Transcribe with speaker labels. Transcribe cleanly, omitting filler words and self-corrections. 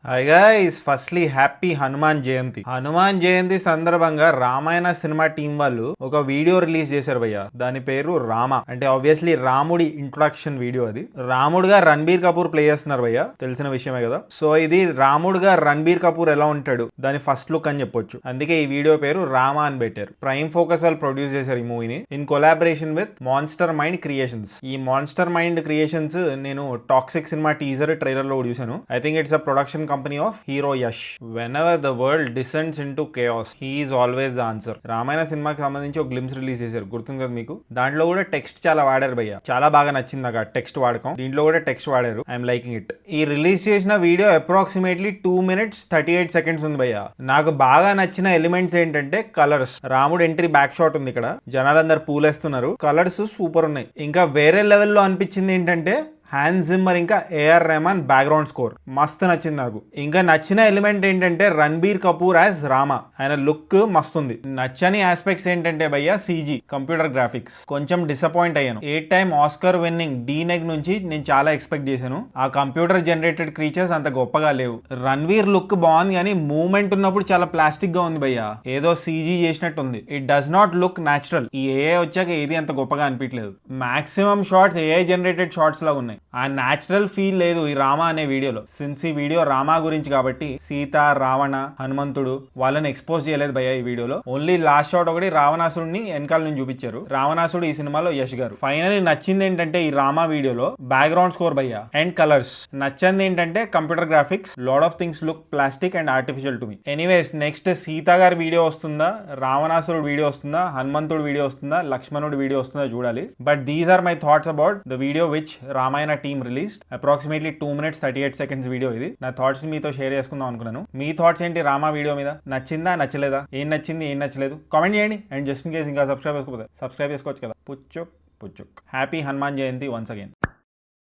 Speaker 1: Hi guys, firstly happy Hanuman Jayanti. Hanuman Jayanti సందర్భంగా Ramayana cinema team వాళ్ళు ఒక వీడియో రిలీజ్ చేశారు భయ్య. దాని పేరు రామ. అంటే ఆబ్వియస్లీ రాముడి ఇంట్రొడక్షన్ వీడియో. అది రాముడుగా రణబీర్ కపూర్ ప్లే చేస్తున్నారు భయ్య, తెలిసిన విషయమే కదా. సో ఇది రాముడుగా రణబీర్ కపూర్ ఎలా ఉంటాడు దాని ఫస్ట్ లుక్ అని చెప్పొచ్చు. అందుకే ఈ వీడియో పేరు రామ అని పెట్టారు. ప్రైమ్ ఫోకస్ వాళ్ళు ప్రొడ్యూస్ చేశారు ఈ మూవీని in collaboration with monster mind creations. ఈ మాన్స్టర్ మైండ్ క్రియేషన్స్ నేను టాక్సిక్ సినిమా టీజర్ ట్రైలర్ లో చూసాను. I think it's a production company of hero Yash. Whenever the world descends into chaos, he is always the answer. Ramayana సినిమాకి సంబంధించి ఒక glimpse release చేశారు, గుర్తుంది కదా మీకు. దాంట్లో కూడా టెక్స్ట్ చాలా వాడారు భయ్య, చాలా బాగా నచ్చింది నాకు టెక్స్ట్ వాడకం. దీంట్లో కూడా టెక్స్ట్ వాడారు. I'm liking it. ఈ రిలీజ్ చేసిన వీడియో అప్రాక్సిమేట్లీ 2 minutes 38 seconds ఉంది భయ్య. నాకు బాగా నచ్చిన ఎలిమెంట్స్ ఏంటంటే కలర్స్. రాముడు ఎంట్రీ బ్యాక్ షాట్ ఉంది ఇక్కడ, జనాలందరూ పూలేస్తున్నారు, కలర్స్ సూపర్ ఉన్నాయి. ఇంకా వేరే లెవెల్లో అనిపించింది ఏంటంటే హ్యాన్స్ జిమ్మర్ ఇంకా ఏఆర్ రెహమాన్ బ్యాక్గ్రౌండ్ స్కోర్ మస్తు నచ్చింది నాకు. ఇంకా నచ్చిన ఎలిమెంట్ ఏంటంటే రణబీర్ కపూర్ యాజ్ రామ. ఆయన లుక్ మస్తుంది. నచ్చని ఆస్పెక్ట్స్ ఏంటంటే భయ్య సీజీ కంప్యూటర్ గ్రాఫిక్స్ కొంచెం డిసప్పాయింట్ అయ్యాను. 8 time ఆస్కర్ విన్నింగ్ డీనెగ్ నుంచి నేను చాలా ఎక్స్పెక్ట్ చేశాను. ఆ కంప్యూటర్ జనరేటెడ్ క్రీచర్స్ అంత గొప్పగా లేవు. రణ్వీర్ లుక్ బాగుంది కానీ మూవ్మెంట్ ఉన్నప్పుడు చాలా ప్లాస్టిక్ గా ఉంది భయ్య, ఏదో సీజీ చేసినట్టు ఉంది. It does not look natural. ఈ ఏఐ వచ్చాక ఏది అంత గొప్పగా అనిపించలేదు. Maximum shorts AI generated shorts లాగా ఉన్నాయి. ఆ న్యాచురల్ ఫీల్ లేదు ఈ రామ అనే వీడియోలో. సిన్స్ ఈ వీడియో రామ గురించి కాబట్టి సీత, రావణ, హనుమంతుడు వాళ్ళని ఎక్స్పోజ్ చేయలేదు భయ్య ఈ వీడియోలో. ఓన్లీ లాస్ట్ షాట్ ఒకటి రావణాసుడిని వెనకాల నుంచి చూపించారు. రావణాసుడు ఈ సినిమాలో యష్ గారు. ఫైనల్లీ నచ్చింది ఏంటంటే ఈ రామ వీడియోలో బ్యాక్గ్రౌండ్ స్కోర్ భయ్య అండ్ కలర్స్. నచ్చింది ఏంటంటే computer graphics. Lot of things look plastic and artificial to me. Anyways next Sita గారి వీడియో వస్తుందా, రావణాసురుడు వీడియో వస్తుందా, హనుమంతుడు వీడియో వస్తుందా, లక్ష్మణుడు వీడియో వస్తుందా చూడాలి. But these are my thoughts about the video which Ramayana team released. Approximately 2 minutes 38 seconds video ఇది. నా థాట్స్ మీతో షేర్ చేసుకుందాం అనుకున్నాను. మీ థాట్స్ ఏంటి రామా వీడియో మీద? నచ్చిందా నచ్చలేదా? ఏం నచ్చింది ఏం నచ్చలేదు కామెంట్ చేయండి. అండ్ జస్ట్ ఇన్ కేస్ ఇంకా సబ్స్క్రైబ్ చేసుకోవచ్చు కదా, పుచ్చుక్ పుచ్చుక్. హ్యాపీ హనుమాన్ జయంతి వన్స్ అగైన్.